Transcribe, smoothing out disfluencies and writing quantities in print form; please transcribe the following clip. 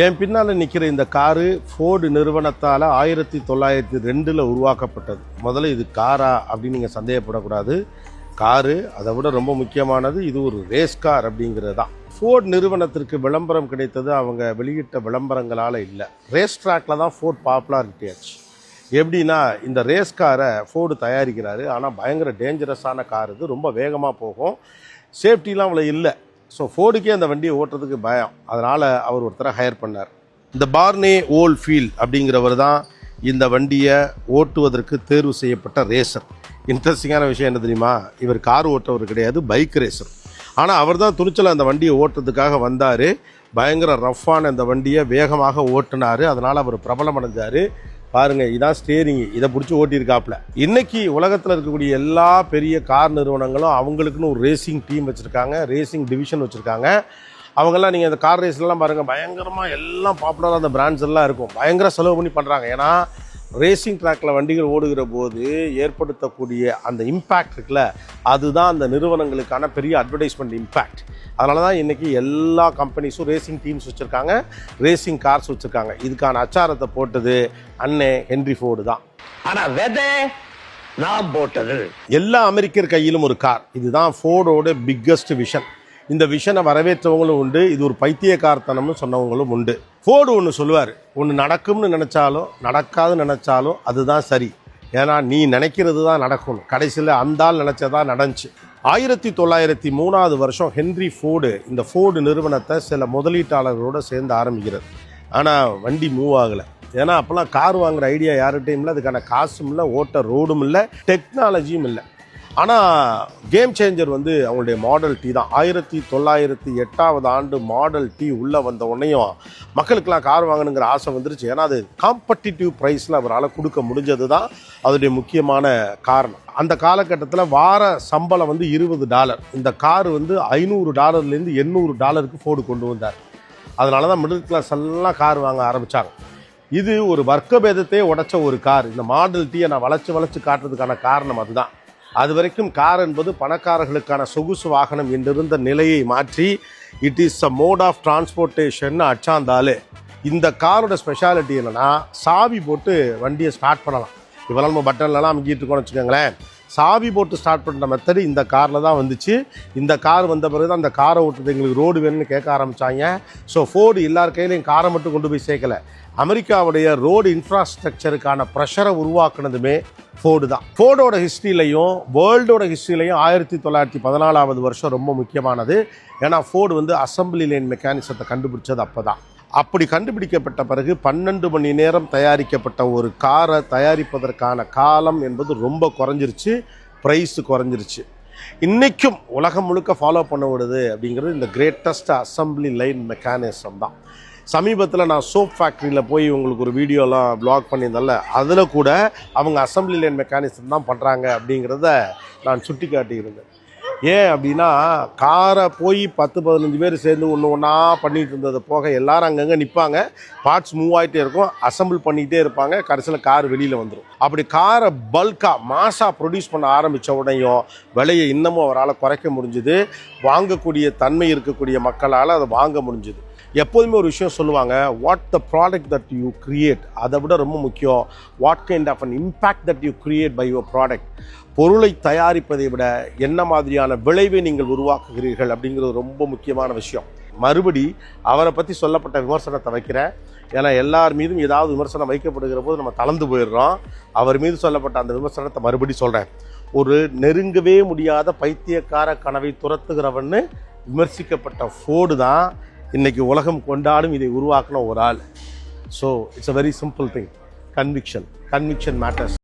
என் பின்னால் நிற்கிற இந்த காரு ஃபோர்டு நிறுவனத்தால் 1902 உருவாக்கப்பட்டது. முதல்ல இது காரா அப்படின்னு நீங்கள் சந்தேகப்படக்கூடாது. காரு, அதை விட ரொம்ப முக்கியமானது இது ஒரு ரேஸ் கார் அப்படிங்கிறது தான். ஃபோர்டு நிறுவனத்திற்கு விளம்பரம் கிடைத்தது அவங்க வெளியிட்ட விளம்பரங்களால் இல்லை, ரேஸ் ட்ராக்கில் தான் ஃபோர்டு பாப்புலாரிட்டி ஆச்சு. எப்படின்னா, இந்த ரேஸ் காரை ஃபோர்டு தயாரிக்கிறாரு, ஆனால் பயங்கர டேஞ்சரஸான கார், இது ரொம்ப வேகமாக போகும், சேஃப்டிலாம் அவ்வளோ இல்லை. ஸோ ஃபோர்டுக்கே அந்த வண்டியை ஓட்டுறதுக்கு பயம், அதனால் அவர் ஒருத்தரை ஹையர் பண்ணார். இந்த பார்னே ஓல்ஃபீல்ட் அப்படிங்கிறவர் தான் இந்த வண்டியை ஓட்டுவதற்கு தேர்வு செய்யப்பட்ட ரேசர். இன்ட்ரெஸ்டிங்கான விஷயம் என்ன தெரியுமா, இவர் கார் ஓட்டுறவர் கிடையாது, பைக் ரேசர். ஆனால் அவர் தான் துணிச்சல் அந்த வண்டியை ஓட்டுறதுக்காக வந்தார். பயங்கர ரஃப்பான இந்த வண்டியை வேகமாக ஓட்டினார், அதனால் அவர் பிரபலம் அடைஞ்சார். பாருங்கள், இதான் ஸ்டேரிங், இதை பிடிச்சி ஓட்டியிருக்காப்புல. இன்றைக்கி உலகத்தில் இருக்கக்கூடிய எல்லா பெரிய கார் நிறுவனங்களும் அவங்களுக்குன்னு ஒரு ரேசிங் டீம் வச்சுருக்காங்க, ரேசிங் டிவிஷன் வச்சுருக்காங்க. அவங்கெல்லாம் நீங்கள் இந்த கார் ரேஸ்லாம் பாருங்கள், பயங்கரமாக எல்லாம் பாப்புலராக அந்த பிராண்ட்ஸ் எல்லாம் இருக்கும், பயங்கர செலவு பண்ணி பண்ணுறாங்க. ஏன்னா ரேசிங் ட்ராக்கில் வண்டிகள் ஓடுகிற போது ஏற்படுத்தக்கூடிய அந்த இம்பேக்ட் இருக்குல்ல, அதுதான் அந்த நிறுவனங்களுக்கான பெரிய அட்வர்டைஸ்மெண்ட் இம்பேக்ட். அதனால தான் இன்றைக்கி எல்லா கம்பெனிஸும் ரேசிங் டீம்ஸ் வச்சுருக்காங்க, ரேசிங் கார்ஸ் வச்சுருக்காங்க. இதுக்கான அச்சாரத்தை போட்டது அண்ணே ஹென்ரி ஃபோர்டு தான். ஆனால் வெதை நான் போட்டது. எல்லா அமெரிக்கர் கையிலும் ஒரு கார், இதுதான் ஃபோர்டோட பிக்கஸ்ட் விஷன். இந்த விஷனை வரவேற்றவங்களும் உண்டு, இது ஒரு பைத்தியக்காரத்தனம்னு சொன்னவங்களும் உண்டு. ஃபோர்டு ஒன்று சொல்லுவார், ஒன்று நடக்கும்னு நினச்சாலும் நடக்காதுன்னு நினச்சாலும் அதுதான் சரி, ஏன்னா நீ நினைக்கிறது தான் நடக்கணும். கடைசியில் அந்த ஆள் நினச்சதான் நடந்துச்சு. 1903 ஹென்ரி ஃபோர்டு இந்த ஃபோர்டு நிறுவனத்தை சில முதலீட்டாளர்களோடு சேர்ந்து ஆரம்பிக்கிறது. ஆனால் வண்டி மூவ் ஆகலை. ஏன்னா அப்போல்லாம் கார் வாங்குகிற ஐடியா யார்கிட்டையும் இல்லை, அதுக்கான காசும் இல்லை, ஓட்ட ரோடும் இல்லை, டெக்னாலஜியும் இல்லை. ஆனால் கேம் சேஞ்சர் அவங்களுடைய மாடல் டி தான். 1908 மாடல் டி உள்ளே வந்த உடனேயும் மக்களுக்கெல்லாம் கார் வாங்கணுங்கிற ஆசை வந்துருச்சு. ஏன்னா அது காம்படிட்டிவ் ப்ரைஸில் அவரால் கொடுக்க முடிஞ்சது தான் அதோடைய முக்கியமான காரணம். அந்த காலகட்டத்தில் வார சம்பளம் $20. இந்த கார் $500 $800 ஃபோர்டு கொண்டு வந்தார். அதனால தான் மிடில் கிளாஸ் எல்லாம் கார் வாங்க ஆரம்பித்தாங்க. இது ஒரு வர்க்க பேதத்தையே உடைச்ச ஒரு கார். இந்த மாடல் டீயை நான் வளைச்சு காட்டுறதுக்கான காரணம் அதுதான். அது வரைக்கும் கார் என்பது பணக்காரர்களுக்கான சொகுசு வாகனம் என்றிருந்த நிலையை மாற்றி it is a mode of transportation அச்சாந்தாலே. இந்த காரோட ஸ்பெஷாலிட்டி என்னென்னா, சாவி போட்டு வண்டியை ஸ்டார்ட் பண்ணலாம். இப்போலாம் நம்ம பட்டன்லலாம் அமைக்கிட்டு இருக்கோம்னு வச்சுக்கோங்களேன். சாவி போட்டு ஸ்டார்ட் பண்ணுற மெத்தடு இந்த காரில் தான் வந்துச்சு. இந்த கார் வந்த பிறகு தான் அந்த காரை ஓட்டுறது எங்களுக்கு ரோடு வேணும்னு கேட்க ஆரம்பித்தாங்க. ஸோ ஃபோர்டு எல்லார் கையிலையும் காரை மட்டும் கொண்டு போய் சேர்க்கலை, அமெரிக்காவுடைய ரோடு இன்ஃப்ராஸ்ட்ரக்சருக்கான ப்ரெஷரை உருவாக்குனதுமே ஃபோர்டு தான். ஃபோர்டோட ஹிஸ்ட்ரியிலையும் வேர்ல்டோட ஹிஸ்ட்ரியிலையும் 1914 ரொம்ப முக்கியமானது. ஏன்னா ஃபோர்டு அசம்பிளி லைன் மெக்கானிசத்தை கண்டுபிடிச்சது அப்போ தான். அப்படி கண்டுபிடிக்கப்பட்ட பிறகு 12 மணி நேரம் தயாரிக்கப்பட்ட ஒரு காரை தயாரிப்பதற்கான காலம் என்பது ரொம்ப குறைஞ்சிருச்சு, ப்ரைஸு குறைஞ்சிருச்சு. இன்றைக்கும் உலகம் முழுக்க ஃபாலோ பண்ண விடுது அப்படிங்கிறது இந்த கிரேட்டஸ்ட் அசம்பிளி லைன் மெக்கானிசம் தான். சமீபத்தில் நான் சோப் ஃபேக்ட்ரியில் போய் உங்களுக்கு ஒரு வீடியோலாம் வ்ளாக் பண்ணியிருந்தேன்ல, அதில் கூட அவங்க அசம்பிளி லைன் மெக்கானிசம் தான் பண்ணுறாங்க அப்படிங்கிறத நான் சுட்டி காட்டியிருந்தேன். ஏன் அப்படின்னா, காரை போய் 10-15 பேர் சேர்ந்து ஒன்றா பண்ணிகிட்டு இருந்தது போக எல்லாரும் அங்கங்கே நிற்பாங்க, பார்ட்ஸ் மூவ் ஆகிட்டே இருக்கும், அசம்பிள் பண்ணிகிட்டே இருப்பாங்க, கடைசியில் கார் வெளியில் வந்துடும். அப்படி காரை பல்காக மாசாக ப்ரொடியூஸ் பண்ண ஆரம்பித்த உடனேயும் விலையை இன்னமும் அவரால் குறைக்க முடிஞ்சுது. வாங்கக்கூடிய தன்மை இருக்கக்கூடிய மக்களால் அதை வாங்க முடிஞ்சுது. எப்போதுமே ஒரு விஷயம் சொல்லுவாங்க, what the product that you create, அதை விட ரொம்ப முக்கியம் what kind of an impact that you create by your product. பொருளை தயாரிப்பதை விட என்ன மாதிரியான விளைவை நீங்கள் உருவாக்குகிறீர்கள் அப்படிங்கிறது ரொம்ப முக்கியமான விஷயம். மறுபடி அவரை பற்றி சொல்லப்பட்ட விமர்சனத்தை வைக்கிறேன், ஏன்னா எல்லார் மீதும் ஏதாவது விமர்சனம் வைக்கப்படுகிற போது நம்ம தளர்ந்து போயிடுறோம். அவர் மீது சொல்லப்பட்ட அந்த விமர்சனத்தை மறுபடி சொல்கிறேன். ஒரு நெருங்கவே முடியாத பைத்தியக்கார கனவை துரத்துகிறவன்னு விமர்சிக்கப்பட்ட ஃபோர்டு தான் இன்றைக்கி உலகம் கொண்டாடும் இதை உருவாக்கின ஒரு ஆள். So it's a very simple thing, conviction matters.